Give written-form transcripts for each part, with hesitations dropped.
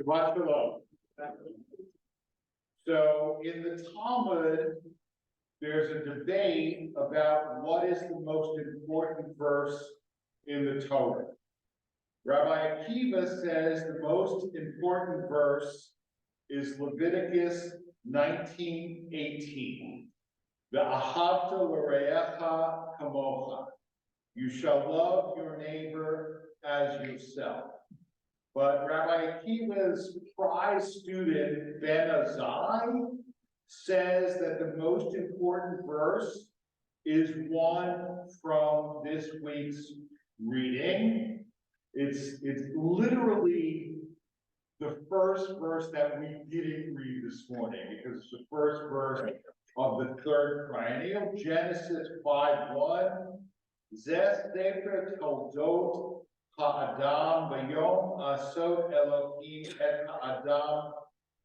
Shabbat Shalom. So in the Talmud, there's a debate about what is the most important verse in the Torah. Rabbi Akiva says the most important verse is Leviticus 19:18. Ve'ahavta l'reacha kamocha. You shall love your neighbor as yourself. But Rabbi Akiva's prize student, Ben Azai, says that the most important verse is one from this week's reading. It's literally the first verse that we didn't read this morning, because it's the first verse of the third triennial, Genesis 5:1. Zeh sefer toldot ha'adam v'yom asot Elohim et ha'adam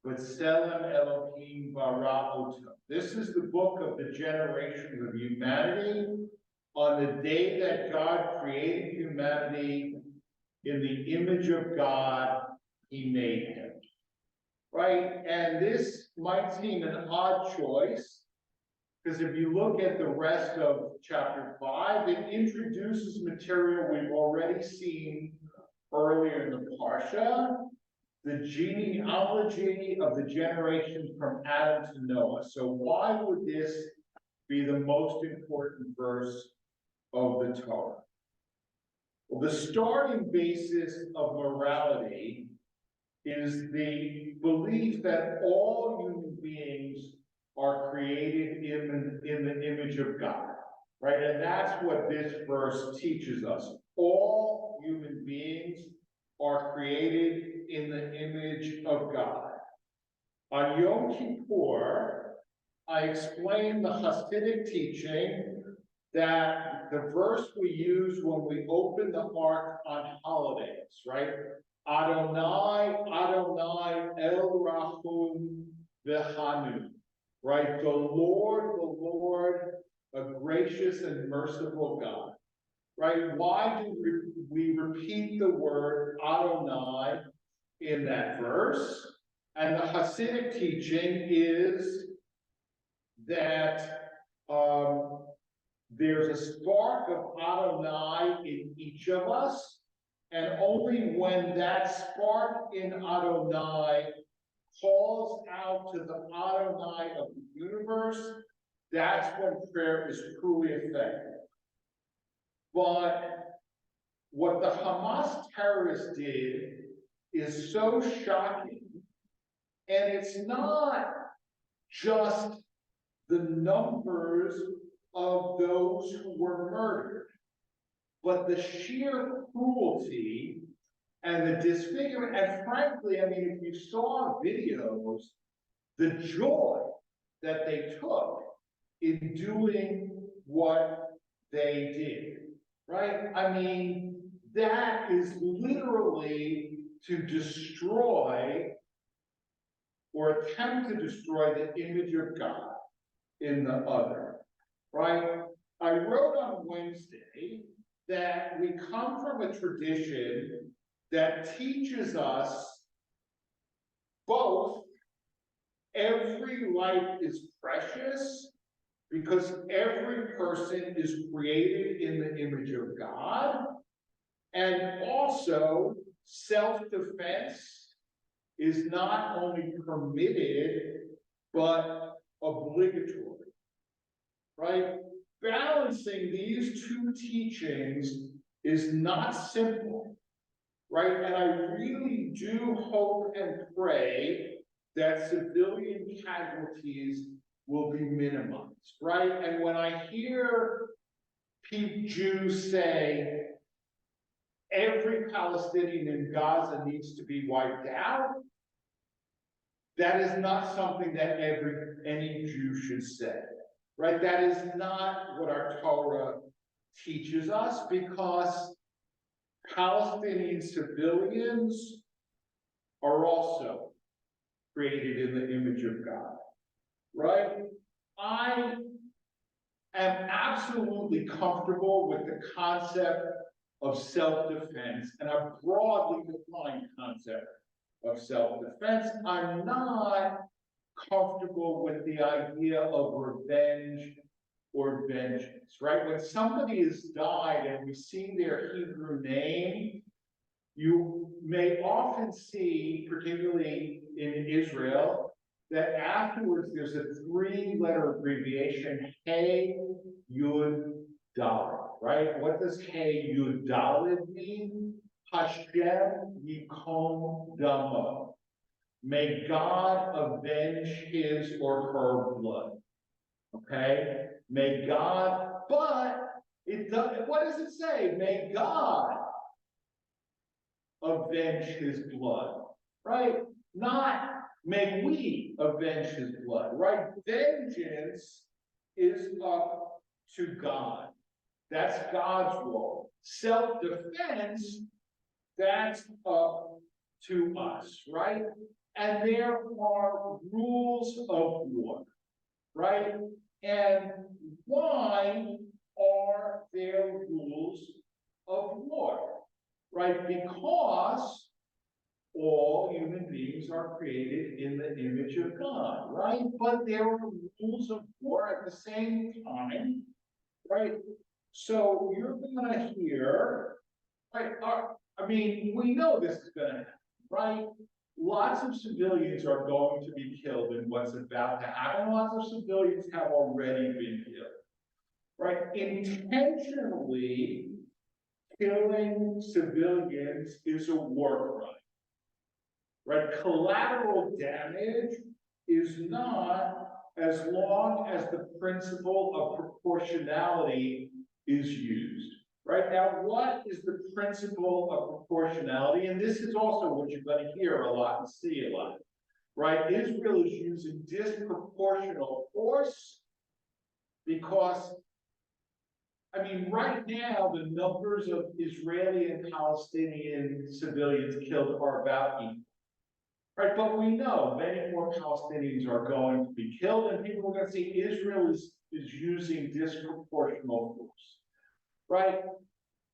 v'tselem Elohim bara otam. This is the book of the generations of humanity. On the day that God created humanity, in the image of God, he made him. Right? And this might seem an odd choice, because if you look at the rest of chapter 5, it introduces material we've already seen earlier in the Parsha, the genealogy of the generations from Adam to Noah. So why would this be the most important verse of the Torah? Well, the starting basis of morality is the belief that all human beings are created in the image of God, right? And that's what this verse teaches us. All human beings are created in the image of God. On Yom Kippur, I explained the Hasidic teaching that the verse we use when we open the ark on holidays, right? Adonai, Adonai, El Rahum V'Hanu, right? The Lord, a gracious and merciful God, right? Why do we repeat the word Adonai in that verse? And the Hasidic teaching is that there's a spark of Adonai in each of us, and only when that spark in Adonai calls out to the Adonai of the universe, that's when prayer is truly effective. But what the Hamas terrorists did is so shocking, and it's not just the numbers of those who were murdered, but the sheer cruelty and the disfigurement, and frankly, I mean, if you saw videos, the joy that they took in doing what they did, right? I mean, that is literally to destroy or attempt to destroy the image of God in the other, right? I wrote on Wednesday that we come from a tradition that teaches us both every life is precious because every person is created in the image of God, and also self-defense is not only permitted but obligatory, right? Balancing these two teachings is not simple, right? And I really do hope and pray that civilian casualties will be minimized, right? And when I hear Jews say every Palestinian in Gaza needs to be wiped out, that is not something that any Jew should say, right? That is not what our Torah teaches us, because Palestinian civilians are also created in the image of God, right? I am absolutely comfortable with the concept of self-defense and a broadly defined concept of self-defense. I'm not comfortable with the idea of revenge or vengeance, right? When somebody has died and we see their Hebrew name, you may often see, particularly in Israel, that afterwards there's a three-letter abbreviation, Hey Yud Dalet, right? What does Hey Yud Dalet mean? Hashem Yikom Damo. May God avenge his or her blood. Okay? May God, but it does, what does it say? May God avenge his blood, right? Not may we avenge his blood, right? Vengeance is up to God. That's God's role. Self-defense, that's up to us, right? And there are rules of war, right? And why are there rules of war? Right? Because all human beings are created in the image of God, right? But there are rules of war at the same time, right? So you're gonna hear, right? I mean, we know this is gonna happen, right? Lots of civilians are going to be killed in what's about to happen. Lots of civilians have already been killed, right? Intentionally killing civilians is a war crime, right? Collateral damage is not, as long as the principle of proportionality is used, right? Now, what is the principle of proportionality? And this is also what you're going to hear a lot and see a lot, right? Israel is using disproportional force because, I mean, right now, the numbers of Israeli and Palestinian civilians killed are about equal, right? But we know many more Palestinians are going to be killed, and people are going to see Israel is using disproportional force, right?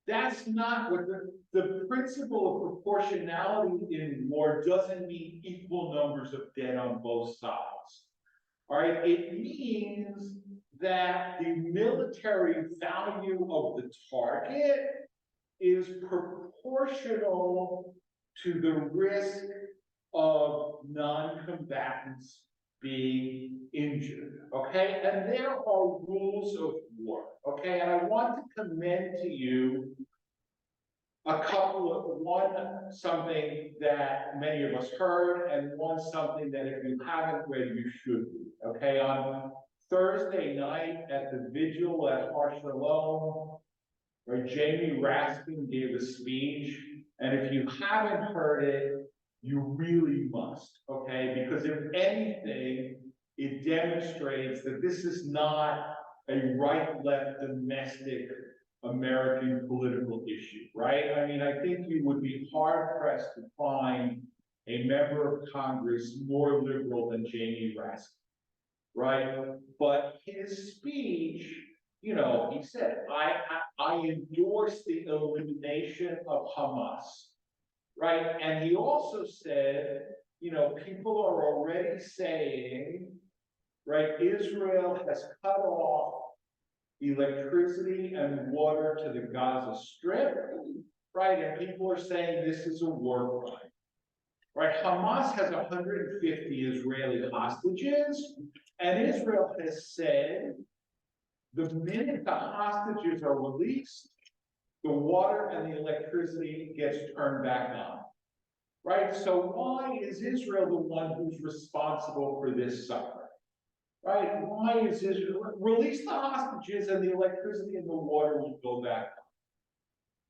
That's not what the principle of proportionality in war doesn't mean equal numbers of dead on both sides. All right, it means that the military value of the target is proportional to the risk of non-combatants being injured, okay? And there are rules of war, okay? And I want to commend to you a couple of, one, something that many of us heard, and one, something that if you haven't read, you should read, okay? On Thursday night at the vigil at Shalom, where Jamie Raskin gave a speech, and if you haven't heard it, you really must, okay? Because if anything, it demonstrates that this is not a right-left domestic American political issue, right? I mean, I think you would be hard-pressed to find a member of Congress more liberal than Jamie Raskin, right? But his speech, you know, he said, I endorse the elimination of Hamas, right? And he also said, you know, people are already saying, right, Israel has cut off electricity and water to the Gaza Strip, right? And people are saying this is a war crime, right? Hamas has 150 Israeli hostages, and Israel has said the minute the hostages are released, the water and the electricity gets turned back on, right? So why is Israel the one who's responsible for this suffering? Right? Why is Israel? Release the hostages and the electricity and the water will go back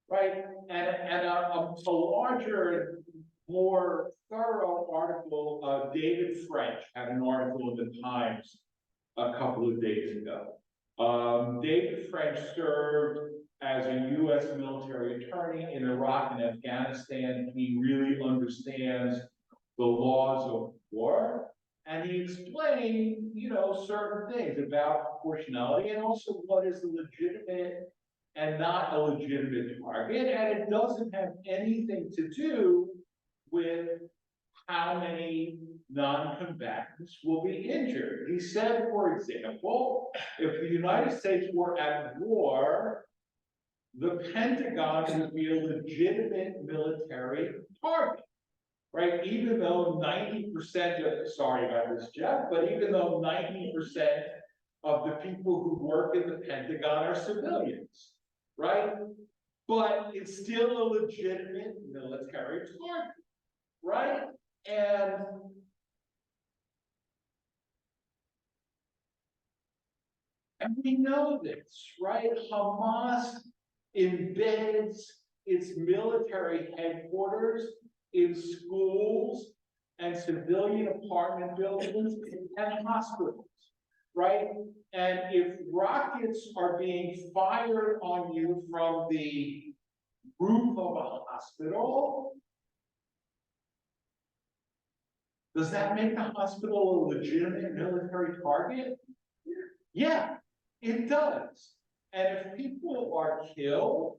on. Right? And a larger, more thorough article, David French had an article in the Times a couple of days ago. David French served as a U.S. military attorney in Iraq and Afghanistan. He really understands the laws of war. And he explained, you know, certain things about proportionality and also what is a legitimate and not a legitimate target. And it doesn't have anything to do with how many non-combatants will be injured. He said, for example, if the United States were at war, the Pentagon would be a legitimate military target, right? Even though 90% of, sorry about this, Jeff, but even though 90% of the people who work in the Pentagon are civilians, right? But it's still a legitimate military target, right? And we know this, right? Hamas embeds its military headquarters in schools and civilian apartment buildings and hospitals, right? And if rockets are being fired on you from the roof of a hospital, does that make the hospital a legitimate military target? Yeah, it does. And if people are killed,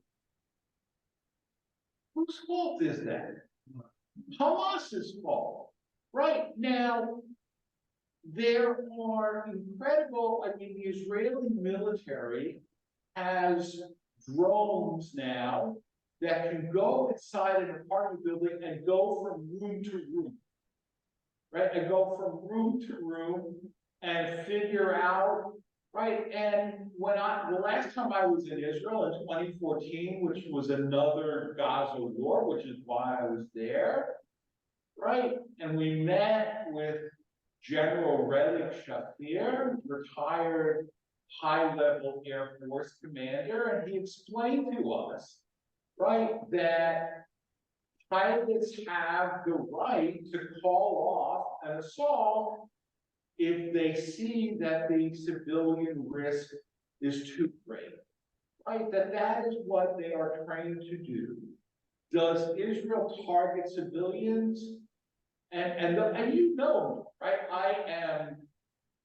whose fault is that? Hamas's fault. Right now, there are incredible, I mean, the Israeli military has drones now that can go inside an apartment building and go from room to room, right? And go from room to room and figure out, right? And the last time I was in Israel in 2014, which was another Gaza war, which is why I was there, right? And we met with General Relic Shafir, retired high-level Air Force commander, and he explained to us, right, that pilots have the right to call off an assault if they see that the civilian risk is too great, right? That is what they are trained to do. Does Israel target civilians? And you know, right? I am,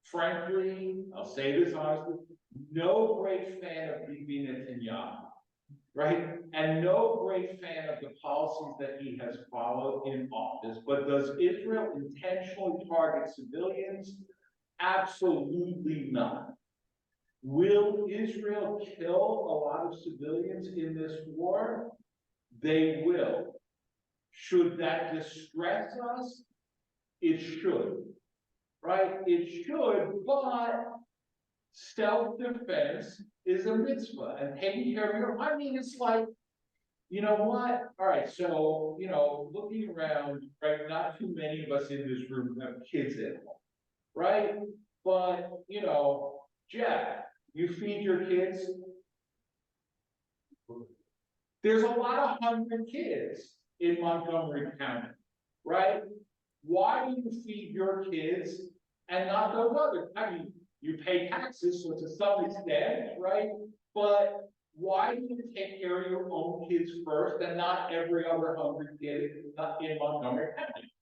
frankly, I'll say this honestly, no great fan of Bibi Netanyahu, right? And no great fan of the policies that he has followed in office. But does Israel intentionally target civilians? Absolutely not. Will Israel kill a lot of civilians in this war? They will. Should that distress us? It should, right? It should, but self-defense is a mitzvah, and taking care of your, I mean, it's like, you know what? All right, so, you know, looking around, right, not too many of us in this room have kids at home, right? But, you know, Jeff, you feed your kids. There's a lot of hungry kids in Montgomery County, right? Why do you feed your kids and not those others? I mean, you pay taxes, so to some extent, right? But why do you take care of your own kids first and not every other hungry kid in Montgomery County?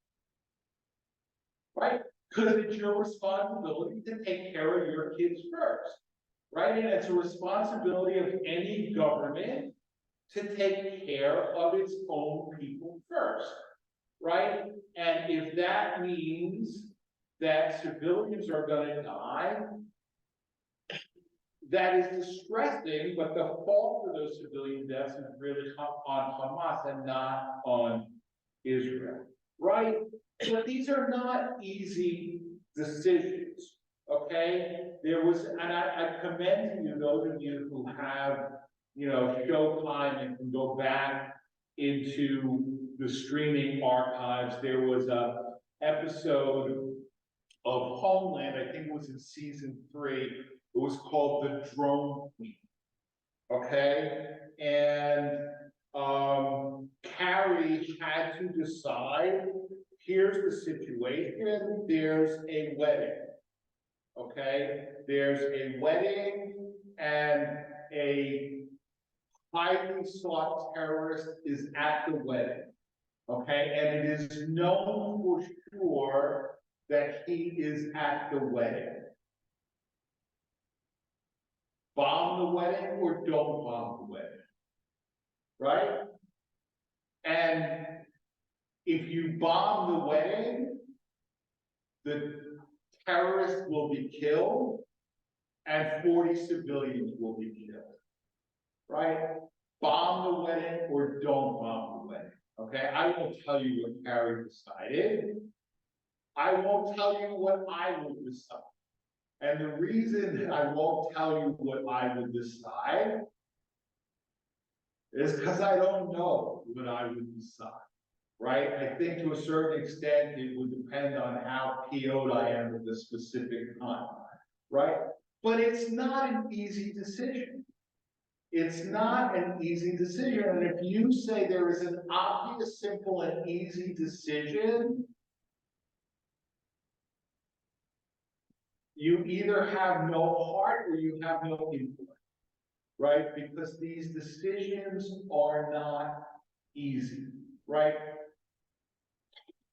Right? Because it's your responsibility to take care of your kids first, right? And it's a responsibility of any government to take care of its own people first, right? And if that means that civilians are going to die, that is distressing, but the fault for those civilian deaths is really on Hamas and not on Israel, right? But these are not easy decisions, okay? There was, and I commend to you, those of you who have, you know, Showtime and can go back into the streaming archives. There was a episode of Homeland, I think it was in season 3. It was called The Drone Queen, okay? And Carrie had to decide, here's the situation, there's a wedding, okay? There's a wedding and a highly sought terrorist is at the wedding, okay? And it is known for sure that he is at the wedding. Bomb the wedding or don't bomb the wedding, right? And if you bomb the wedding, the terrorist will be killed and 40 civilians will be killed, right? Bomb the wedding or don't bomb the wedding, okay? I won't tell you what Harry decided. I won't tell you what I would decide. And the reason that I won't tell you what I would decide is because I don't know what I would decide, right? I think to a certain extent, it would depend on how PO'd I am at the specific time, right? But it's not an easy decision. It's not an easy decision. And if you say there is an obvious, simple, and easy decision, you either have no heart or you have no input, right? Because these decisions are not easy, right?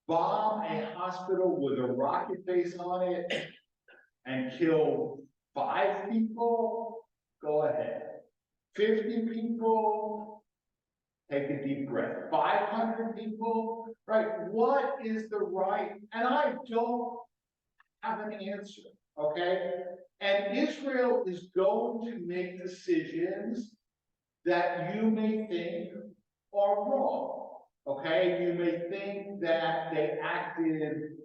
Bomb a hospital with a rocket base on it and kill 5 people, go ahead. 50 people, take a deep breath. 500 people, right? What is the right? And I don't have an answer, okay? And Israel is going to make decisions that you may think are wrong, okay? You may think that they acted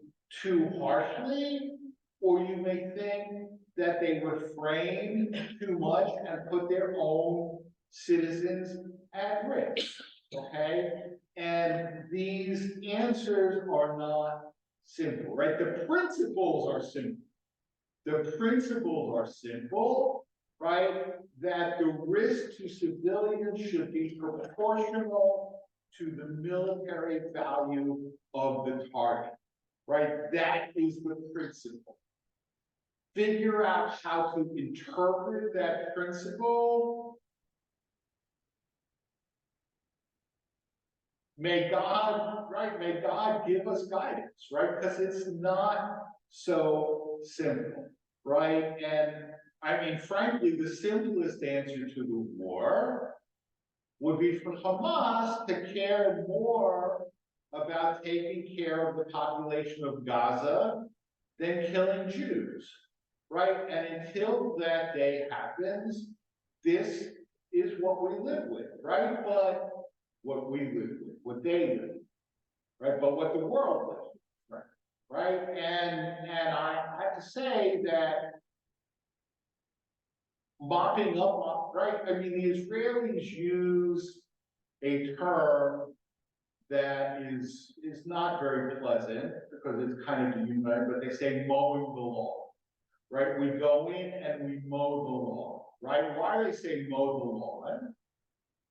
too harshly, or you may think that they refrained too much and put their own citizens at risk, okay? And these answers are not simple, right? The principles are simple. The principles are simple, right? That the risk to civilians should be proportional to the military value of the target, right? That is the principle. Figure out how to interpret that principle. May God, right? May God give us guidance, right? Because it's not so simple, right? And I mean, frankly, the simplest answer to the war would be for Hamas to care more about taking care of the population of Gaza than killing Jews, right? And until that day happens, this is what we live with, right? But what we live with, what they live with, right? But what the world lives with, right? And I have to say that mopping up, right? I mean, the Israelis use a term that is not very pleasant because it's kind of dehumanized, but they say mowing the lawn, right? We go in and we mow the lawn, right? Why do they say mow the lawn,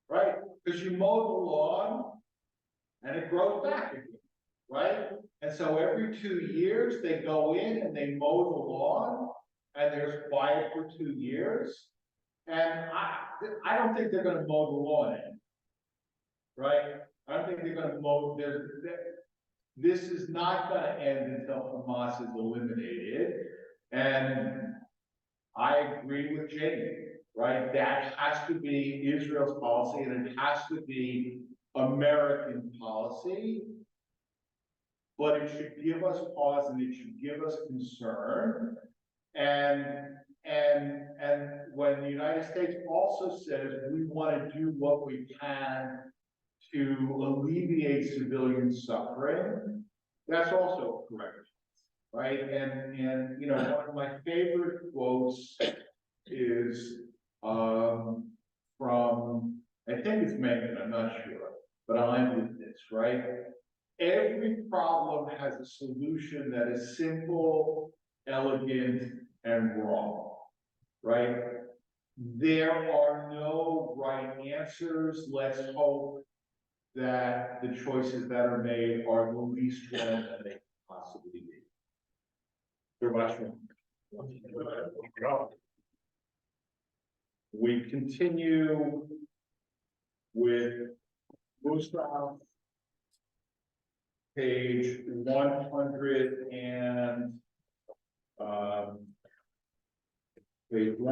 right? Because you mow the lawn and it grows back again, right? And so every 2 years they go in and they mow the lawn and there's quiet for 2 years. And I don't think they're going to mow the lawn in, right? I don't think they're going to mow. This is not going to end until Hamas is eliminated. And I agree with Jamie, right? That has to be Israel's policy, and it has to be American policy. But it should give us pause and it should give us concern. And when the United States also says we want to do what we can to alleviate civilian suffering, that's also correct, right? And you know, one of my favorite quotes is from, I think it's Megan, I'm not sure, but I'll end with this, right? Every problem has a solution that is simple, elegant, and wrong, right? There are no right answers. Let's hope that the choices that are made are the least wrong that they can possibly be. Very much. We continue with Gustav, page 100 and page 1.